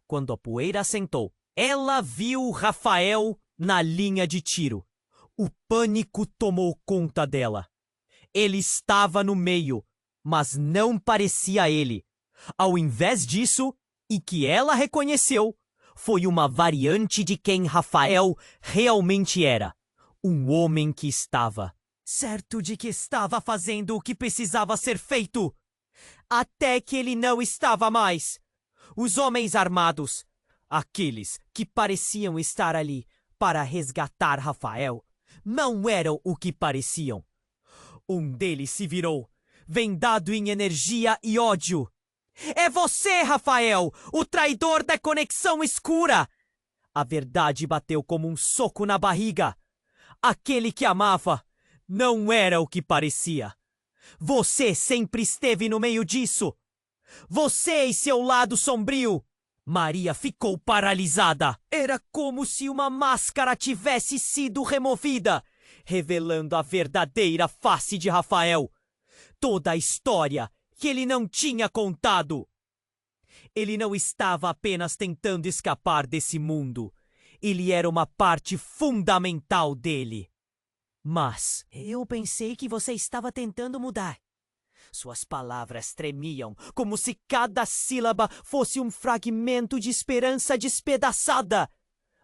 Quando a poeira assentou, ela viu Rafael na linha de tiro. O pânico tomou conta dela. Ele estava no meio, mas não parecia ele. Ao invés disso, e que ela reconheceu, foi uma variante de quem Rafael realmente era. Um homem que estava certo de que estava fazendo o que precisava ser feito. Até que ele não estava mais. Os homens armados, aqueles que pareciam estar ali para resgatar Rafael, não eram o que pareciam. Um deles se virou, vendado em energia e ódio. É você, Rafael, o traidor da conexão escura! A verdade bateu como um soco na barriga. Aquele que amava não era o que parecia. Você sempre esteve no meio disso. Você e seu lado sombrio. Maria ficou paralisada. Era como se uma máscara tivesse sido removida, revelando a verdadeira face de Rafael. Toda a história que ele não tinha contado. Ele não estava apenas tentando escapar desse mundo. Ele era uma parte fundamental dele. Mas eu pensei que você estava tentando mudar. Suas palavras tremiam, como se cada sílaba fosse um fragmento de esperança despedaçada.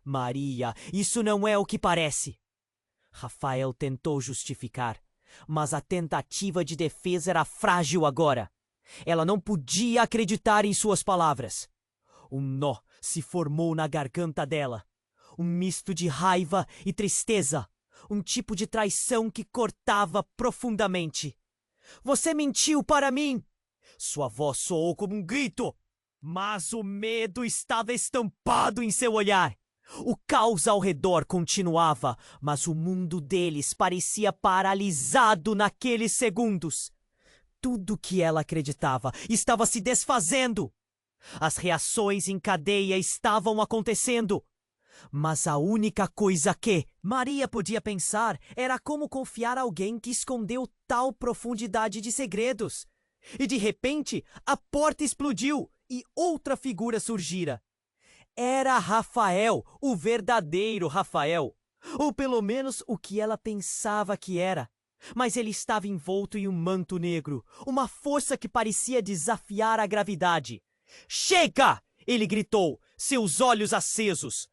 Maria, isso não é o que parece. Rafael tentou justificar, mas a tentativa de defesa era frágil agora. Ela não podia acreditar em suas palavras. Um nó se formou na garganta dela. Um misto de raiva e tristeza. Um tipo de traição que cortava profundamente. Você mentiu para mim! Sua voz soou como um grito, mas o medo estava estampado em seu olhar. O caos ao redor continuava, mas o mundo deles parecia paralisado naqueles segundos. Tudo que ela acreditava estava se desfazendo. As reações em cadeia estavam acontecendo. Mas a única coisa que Maria podia pensar era como confiar a alguém que escondeu tal profundidade de segredos. E de repente, a porta explodiu e outra figura surgira. Era Rafael, o verdadeiro Rafael. Ou pelo menos o que ela pensava que era. Mas ele estava envolto em um manto negro, uma força que parecia desafiar a gravidade. Chega! Ele gritou, seus olhos acesos.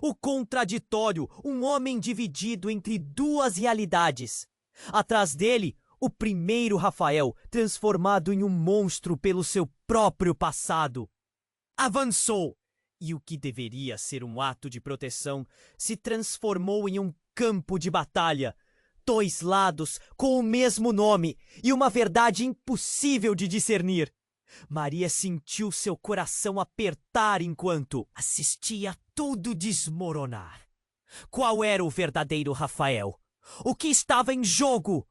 O contraditório, um homem dividido entre duas realidades. Atrás dele, o primeiro Rafael, transformado em um monstro pelo seu próprio passado. Avançou, e o que deveria ser um ato de proteção se transformou em um campo de batalha. Dois lados com o mesmo nome e uma verdade impossível de discernir. Maria sentiu seu coração apertar enquanto assistia tudo desmoronar. Qual era o verdadeiro Rafael? O que estava em jogo?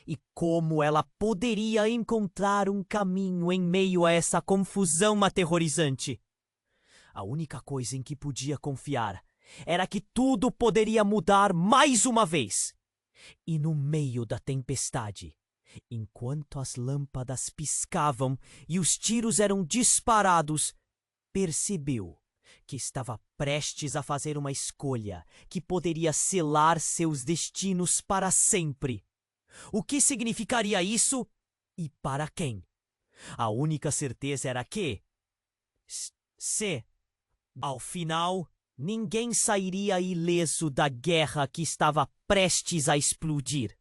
E como ela poderia encontrar um caminho em meio a essa confusão aterrorizante? A única coisa em que podia confiar era que tudo poderia mudar mais uma vez. E no meio da tempestade, enquanto as lâmpadas piscavam e os tiros eram disparados, percebeu que estava prestes a fazer uma escolha que poderia selar seus destinos para sempre. O que significaria isso e para quem? A única certeza era que, ao final, ninguém sairia ileso da guerra que estava prestes a explodir.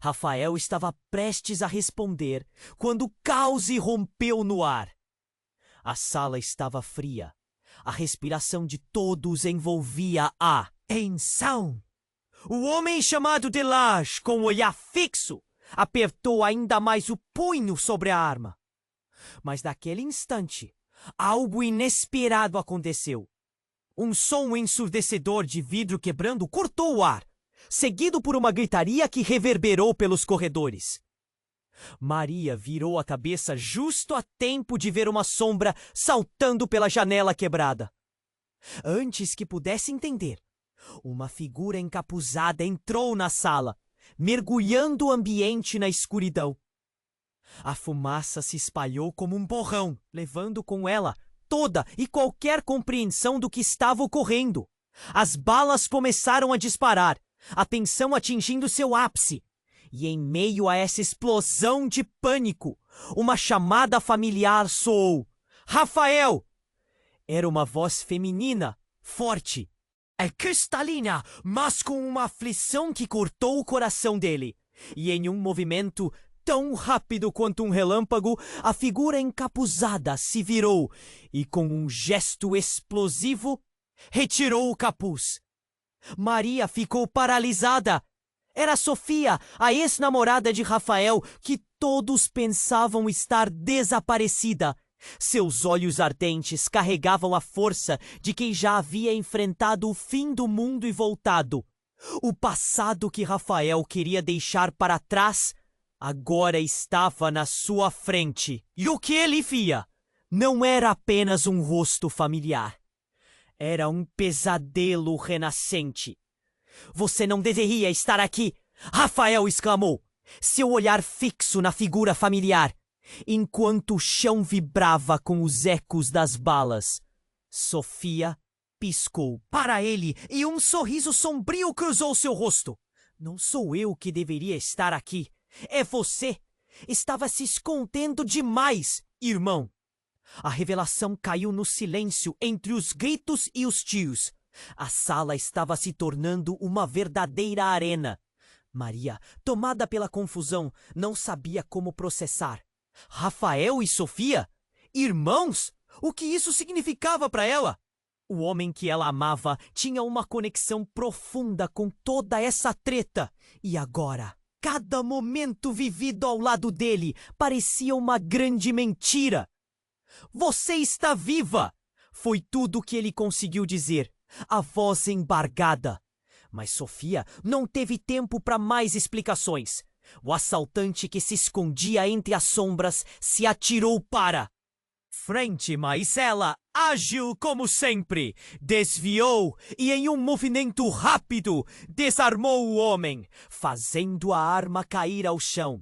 Rafael estava prestes a responder quando o caos irrompeu no ar. A sala estava fria. A respiração de todos envolvia a tensão. O homem chamado Delage, com o olhar fixo, apertou ainda mais o punho sobre a arma. Mas naquele instante, algo inesperado aconteceu. Um som ensurdecedor de vidro quebrando cortou o ar, seguido por uma gritaria que reverberou pelos corredores. Maria virou a cabeça justo a tempo de ver uma sombra saltando pela janela quebrada. Antes que pudesse entender, uma figura encapuzada entrou na sala, mergulhando o ambiente na escuridão. A fumaça se espalhou como um borrão, levando com ela toda e qualquer compreensão do que estava ocorrendo. As balas começaram a disparar, a tensão atingindo seu ápice. E em meio a essa explosão de pânico, uma chamada familiar soou. Rafael! Era uma voz feminina, forte. É cristalina, mas com uma aflição que cortou o coração dele. E em um movimento tão rápido quanto um relâmpago, a figura encapuzada se virou e, com um gesto explosivo, retirou o capuz. Maria ficou paralisada. Era Sofia, a ex-namorada de Rafael, que todos pensavam estar desaparecida. Seus olhos ardentes carregavam a força de quem já havia enfrentado o fim do mundo e voltado. O passado que Rafael queria deixar para trás agora estava na sua frente. E o que ele via não era apenas um rosto familiar. Era um pesadelo renascente. Você não deveria estar aqui, Rafael exclamou, seu olhar fixo na figura familiar, enquanto o chão vibrava com os ecos das balas. Sofia piscou para ele e um sorriso sombrio cruzou seu rosto. Não sou eu que deveria estar aqui. É você. Estava se escondendo demais, irmão. A revelação caiu no silêncio entre os gritos e os tios. A sala estava se tornando uma verdadeira arena. Maria, tomada pela confusão, não sabia como processar. Rafael e Sofia? Irmãos? O que isso significava para ela? O homem que ela amava tinha uma conexão profunda com toda essa treta. E agora, cada momento vivido ao lado dele parecia uma grande mentira. Você está viva! Foi tudo o que ele conseguiu dizer, a voz embargada. Mas Sofia não teve tempo para mais explicações. O assaltante que se escondia entre as sombras se atirou para frente, mas ela, ágil como sempre, desviou e em um movimento rápido desarmou o homem, fazendo a arma cair ao chão.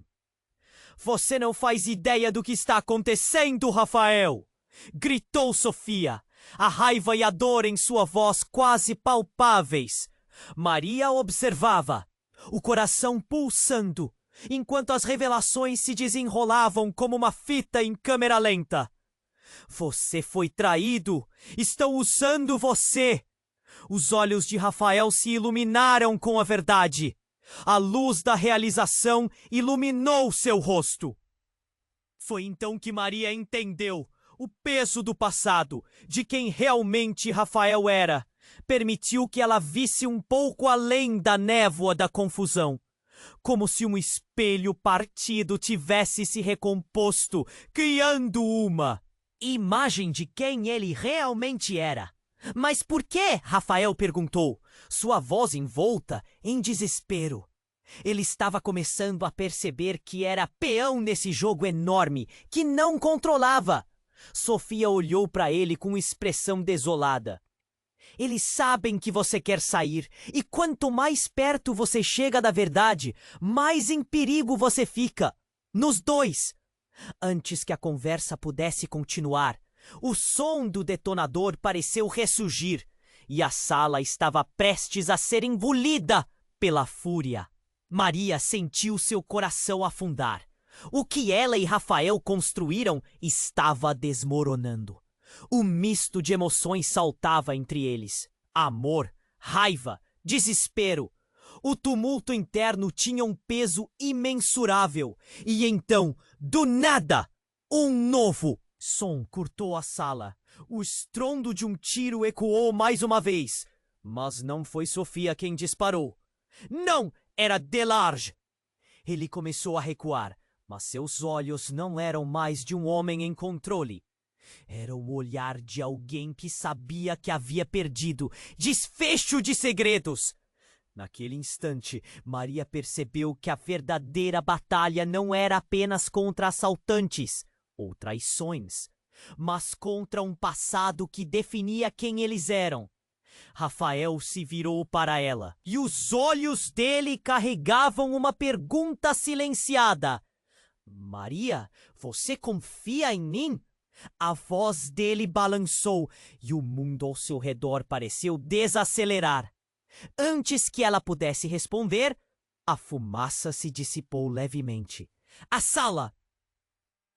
Você não faz ideia do que está acontecendo, Rafael! Gritou Sofia, a raiva e a dor em sua voz quase palpáveis. Maria observava. o coração pulsando, enquanto as revelações se desenrolavam como uma fita em câmera lenta. Você foi traído! Estão usando você! Os olhos de Rafael se iluminaram com a verdade. A luz da realização iluminou seu rosto. Foi então que Maria entendeu o peso do passado, de quem realmente Rafael era. Permitiu que ela visse um pouco além da névoa da confusão. Como se um espelho partido tivesse se recomposto, criando uma imagem de quem ele realmente era. Mas por quê? Rafael perguntou, sua voz envolta em desespero. Ele estava começando a perceber que era peão nesse jogo enorme, que não controlava. Sofia olhou para ele com expressão desolada. Eles sabem que você quer sair, e quanto mais perto você chega da verdade, mais em perigo você fica. Nos dois. Antes que a conversa pudesse continuar, o som do detonador pareceu ressurgir, e a sala estava prestes a ser engolida pela fúria. Maria sentiu seu coração afundar. O que ela e Rafael construíram estava desmoronando. O misto de emoções saltava entre eles. Amor, raiva, desespero. O tumulto interno tinha um peso imensurável. E então, do nada, um novo som cortou a sala. O estrondo de um tiro ecoou mais uma vez. Mas não foi Sofia quem disparou. Não, era Delarge. Ele começou a recuar, mas seus olhos não eram mais de um homem em controle. Era o olhar de alguém que sabia que havia perdido. Desfecho de segredos! Naquele instante, Maria percebeu que a verdadeira batalha não era apenas contra assaltantes ou traições, mas contra um passado que definia quem eles eram. Rafael se virou para ela, e os olhos dele carregavam uma pergunta silenciada. Maria, você confia em mim? A voz dele balançou, e o mundo ao seu redor pareceu desacelerar. Antes que ela pudesse responder, a fumaça se dissipou levemente. A sala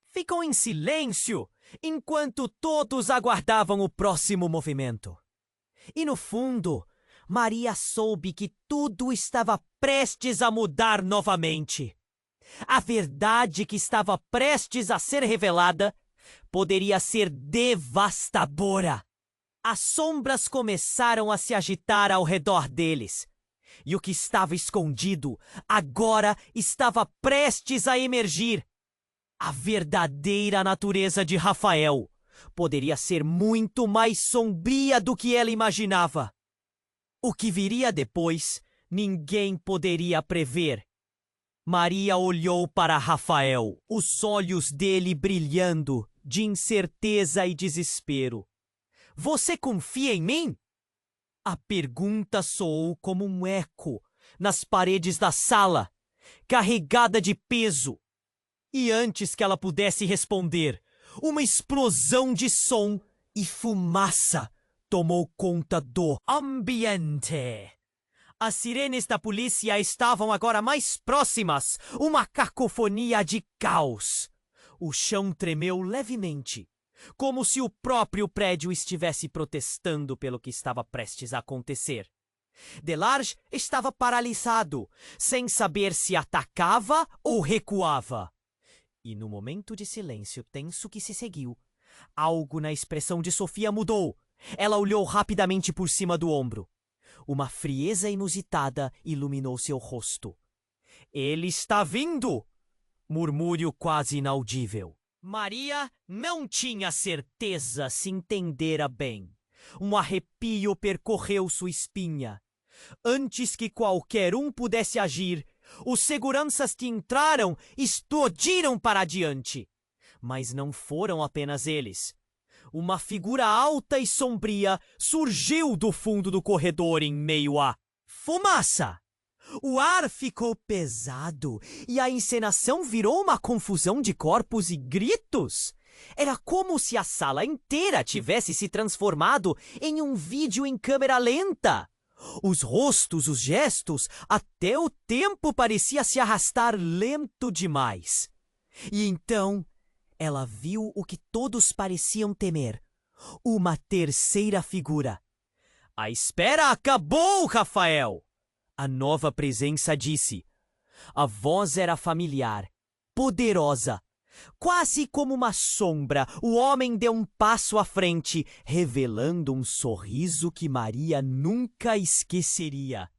ficou em silêncio, enquanto todos aguardavam o próximo movimento. E no fundo, Maria soube que tudo estava prestes a mudar novamente. A verdade que estava prestes a ser revelada poderia ser devastadora. As sombras começaram a se agitar ao redor deles. E o que estava escondido agora estava prestes a emergir. A verdadeira natureza de Rafael poderia ser muito mais sombria do que ela imaginava. O que viria depois, ninguém poderia prever. Maria olhou para Rafael, os olhos dele brilhando de incerteza e desespero. Você confia em mim? A pergunta soou como um eco nas paredes da sala, carregada de peso. E antes que ela pudesse responder, uma explosão de som e fumaça tomou conta do ambiente. As sirenes da polícia estavam agora mais próximas, uma cacofonia de caos. O chão tremeu levemente, como se o próprio prédio estivesse protestando pelo que estava prestes a acontecer. Delarge estava paralisado, sem saber se atacava ou recuava. E no momento de silêncio tenso que se seguiu, algo na expressão de Sofia mudou. Ela olhou rapidamente por cima do ombro. Uma frieza inusitada iluminou seu rosto. Ele está vindo! Murmúrio quase inaudível. Maria não tinha certeza se entendera bem. Um arrepio percorreu sua espinha. Antes que qualquer um pudesse agir, os seguranças que entraram explodiram para adiante. Mas não foram apenas eles. Uma figura alta e sombria surgiu do fundo do corredor em meio à fumaça. O ar ficou pesado e a encenação virou uma confusão de corpos e gritos. Era como se a sala inteira tivesse se transformado em um vídeo em câmera lenta. Os rostos, os gestos, até o tempo parecia se arrastar lento demais. E então ela viu o que todos pareciam temer: uma terceira figura. A espera acabou, Rafael! A nova presença disse. A voz era familiar, poderosa. Quase como uma sombra, o homem deu um passo à frente, revelando um sorriso que Maria nunca esqueceria.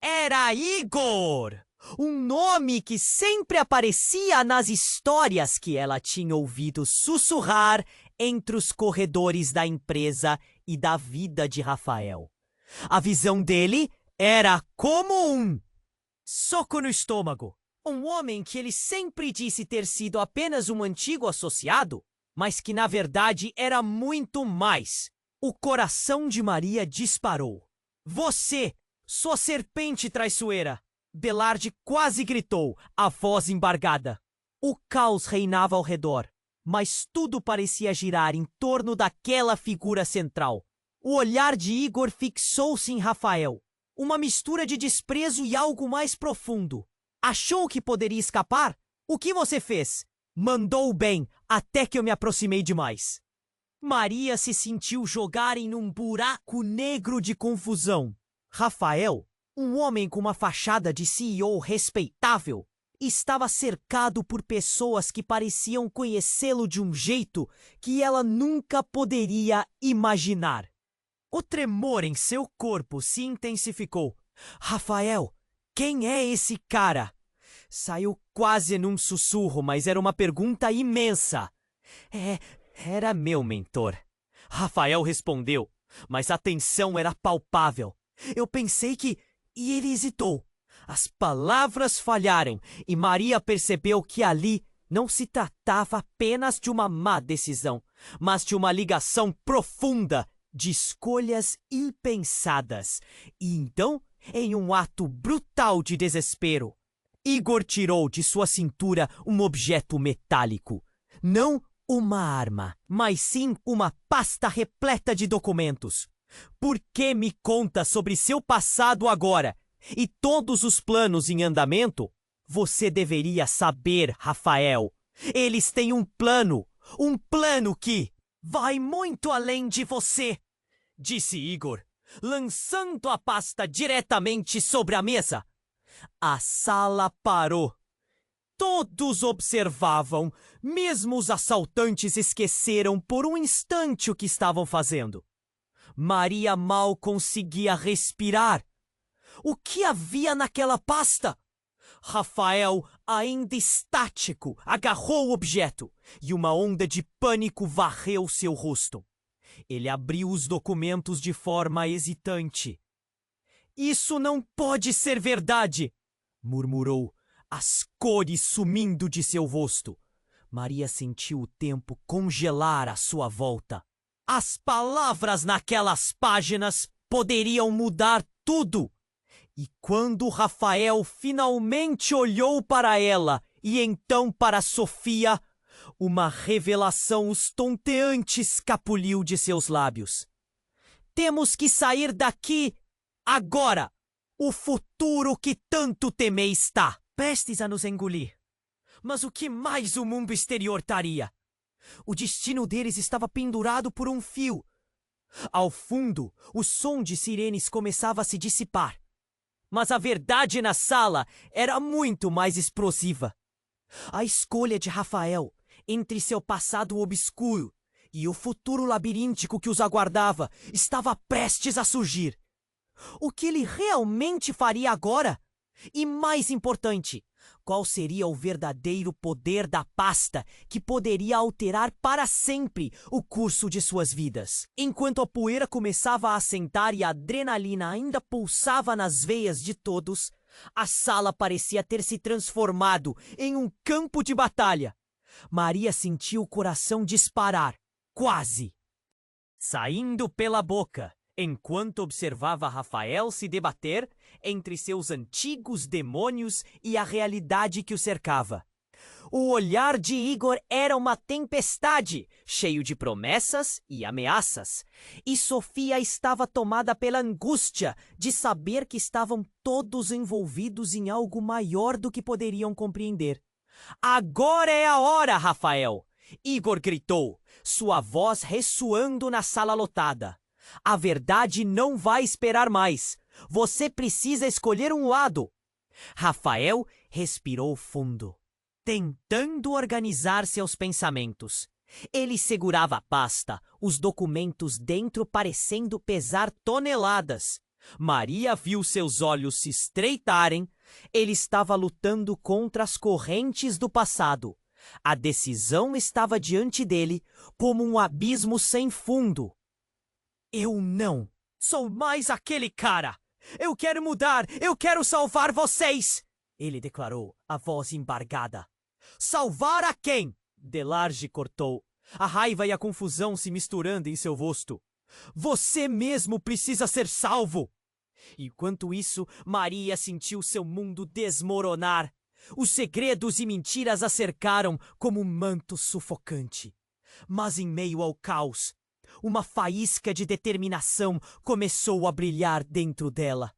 Era Igor! Um nome que sempre aparecia nas histórias que ela tinha ouvido sussurrar entre os corredores da empresa e da vida de Rafael. A visão dele era como um soco no estômago. Um homem que ele sempre disse ter sido apenas um antigo associado, mas que na verdade era muito mais. O coração de Maria disparou. Você, sua serpente traiçoeira! Belarde quase gritou, a voz embargada. O caos reinava ao redor, mas tudo parecia girar em torno daquela figura central. O olhar de Igor fixou-se em Rafael. Uma mistura de desprezo e algo mais profundo. Achou que poderia escapar? O que você fez? Mandou bem, até que eu me aproximei demais. Maria se sentiu jogar em um buraco negro de confusão. Rafael, um homem com uma fachada de CEO respeitável, estava cercado por pessoas que pareciam conhecê-lo de um jeito que ela nunca poderia imaginar. O tremor em seu corpo se intensificou. Rafael, quem é esse cara? Saiu quase num sussurro, mas era uma pergunta imensa. Era meu mentor. Rafael respondeu, mas a tensão era palpável. Eu pensei que... E ele hesitou. As palavras falharam e Maria percebeu que ali não se tratava apenas de uma má decisão, mas de uma ligação profunda de escolhas impensadas. E então, em um ato brutal de desespero, Igor tirou de sua cintura um objeto metálico. Não uma arma, mas sim uma pasta repleta de documentos. Por que me conta sobre seu passado agora? E todos os planos em andamento? Você deveria saber, Rafael. Eles têm um plano que vai muito além de você, disse Igor, lançando a pasta diretamente sobre a mesa. A sala parou. Todos observavam, mesmo os assaltantes esqueceram por um instante o que estavam fazendo. Maria mal conseguia respirar. O que havia naquela pasta? Rafael, ainda estático, agarrou o objeto e uma onda de pânico varreu seu rosto. Ele abriu os documentos de forma hesitante. Isso não pode ser verdade, murmurou, as cores sumindo de seu rosto. Maria sentiu o tempo congelar à sua volta. As palavras naquelas páginas poderiam mudar tudo. E quando Rafael finalmente olhou para ela e então para Sofia, uma revelação estonteante escapuliu de seus lábios. Temos que sair daqui agora! O futuro que tanto temei está prestes a nos engolir. Mas o que mais o mundo exterior taria? O destino deles estava pendurado por um fio. Ao fundo, o som de sirenes começava a se dissipar. Mas a verdade na sala era muito mais explosiva. A escolha de Rafael entre seu passado obscuro e o futuro labiríntico que os aguardava estava prestes a surgir. O que ele realmente faria agora? E mais importante, qual seria o verdadeiro poder da pasta que poderia alterar para sempre o curso de suas vidas? Enquanto a poeira começava a assentar e a adrenalina ainda pulsava nas veias de todos, a sala parecia ter se transformado em um campo de batalha. Maria sentiu o coração disparar, quase, saindo pela boca, enquanto observava Rafael se debater entre seus antigos demônios e a realidade que o cercava. O olhar de Igor era uma tempestade, cheio de promessas e ameaças. E Sofia estava tomada pela angústia de saber que estavam todos envolvidos em algo maior do que poderiam compreender. Agora é a hora, Rafael! Igor gritou, sua voz ressoando na sala lotada. A verdade não vai esperar mais. Você precisa escolher um lado. Rafael respirou fundo, tentando organizar seus pensamentos. Ele segurava a pasta, os documentos dentro parecendo pesar toneladas. Maria viu seus olhos se estreitarem. Ele estava lutando contra as correntes do passado. A decisão estava diante dele como um abismo sem fundo. Eu não sou mais aquele cara. Eu quero mudar, eu quero salvar vocês, ele declarou, a voz embargada. Salvar a quem? Delarge cortou, a raiva e a confusão se misturando em seu rosto. Você mesmo precisa ser salvo. Enquanto isso, Maria sentiu seu mundo desmoronar. Os segredos e mentiras a cercaram como um manto sufocante. Mas em meio ao caos, uma faísca de determinação começou a brilhar dentro dela.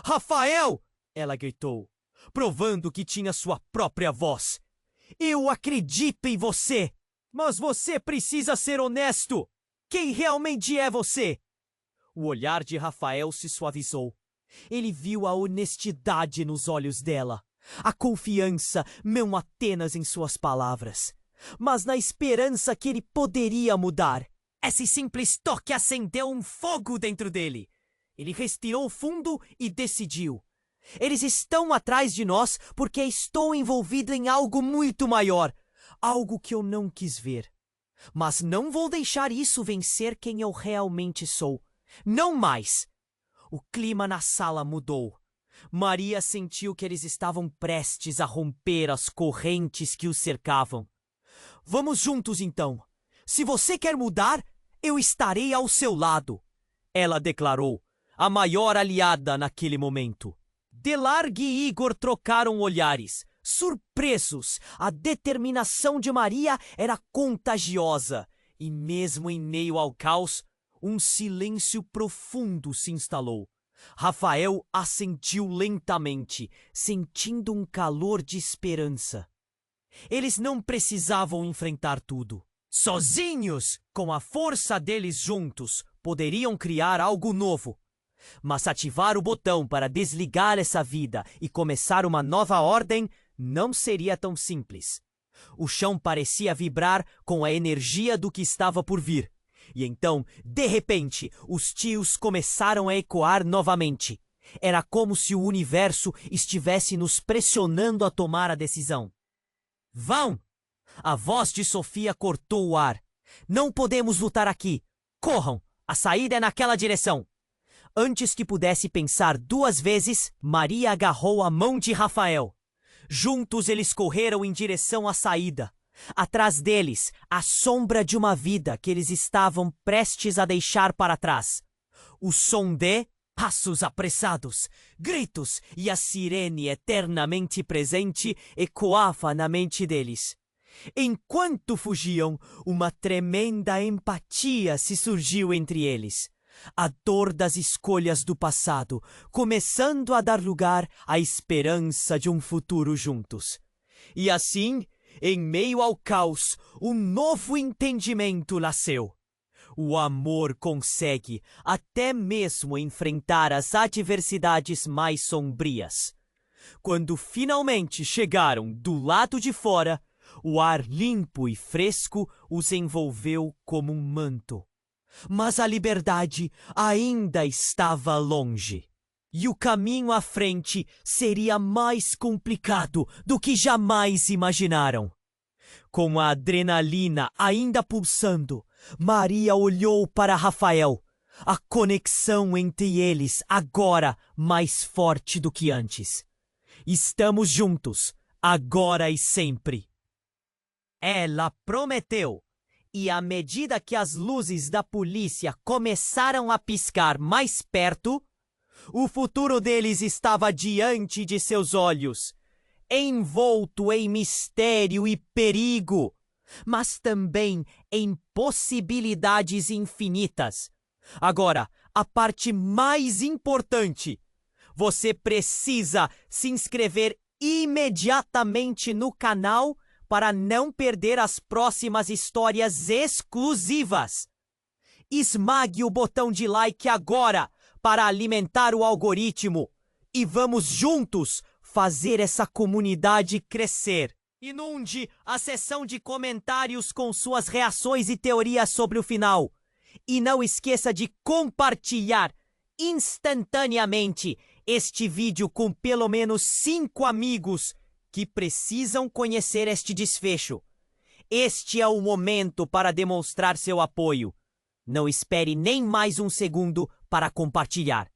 Rafael! Ela gritou, provando que tinha sua própria voz. Eu acredito em você! Mas você precisa ser honesto! Quem realmente é você? O olhar de Rafael se suavizou. Ele viu a honestidade nos olhos dela, a confiança não apenas em suas palavras, mas na esperança que ele poderia mudar. Esse simples toque acendeu um fogo dentro dele. Ele respirou fundo e decidiu. Eles estão atrás de nós porque estou envolvido em algo muito maior, algo que eu não quis ver. Mas não vou deixar isso vencer quem eu realmente sou. Não mais! O clima na sala mudou. Maria sentiu que eles estavam prestes a romper as correntes que os cercavam. Vamos juntos, então. Se você quer mudar, eu estarei ao seu lado, ela declarou, a maior aliada naquele momento. Delargue e Igor trocaram olhares, surpresos. A determinação de Maria era contagiosa, e mesmo em meio ao caos, um silêncio profundo se instalou. Rafael assentiu lentamente, sentindo um calor de esperança. Eles não precisavam enfrentar tudo. Sozinhos, com a força deles juntos, poderiam criar algo novo. Mas ativar o botão para desligar essa vida e começar uma nova ordem não seria tão simples. O chão parecia vibrar com a energia do que estava por vir. E então, de repente, os tios começaram a ecoar novamente. Era como se o universo estivesse nos pressionando a tomar a decisão. Vão! A voz de Sofia cortou o ar. Não podemos lutar aqui. Corram! A saída é naquela direção. Antes que pudesse pensar duas vezes, Maria agarrou a mão de Rafael. Juntos eles correram em direção à saída. Atrás deles, a sombra de uma vida que eles estavam prestes a deixar para trás. O som de passos apressados, gritos e a sirene eternamente presente ecoava na mente deles. Enquanto fugiam, uma tremenda empatia se surgiu entre eles. A dor das escolhas do passado, começando a dar lugar à esperança de um futuro juntos. E assim, em meio ao caos, um novo entendimento nasceu. O amor consegue até mesmo enfrentar as adversidades mais sombrias. Quando finalmente chegaram do lado de fora, o ar limpo e fresco os envolveu como um manto. Mas a liberdade ainda estava longe. E o caminho à frente seria mais complicado do que jamais imaginaram. Com a adrenalina ainda pulsando, Maria olhou para Rafael. A conexão entre eles agora mais forte do que antes. Estamos juntos, agora e sempre. Ela prometeu. E à medida que as luzes da polícia começaram a piscar mais perto, o futuro deles estava diante de seus olhos. envolto em mistério e perigo, mas também em possibilidades infinitas. Agora, a parte mais importante. Você precisa se inscrever imediatamente no canal para não perder as próximas histórias exclusivas. Esmague o botão de like agora para alimentar o algoritmo e vamos juntos fazer essa comunidade crescer. Inunde a seção de comentários com suas reações e teorias sobre o final. E não esqueça de compartilhar instantaneamente este vídeo com pelo menos 5 amigos que precisam conhecer este desfecho. Este é o momento para demonstrar seu apoio. Não espere nem mais um segundo para compartilhar.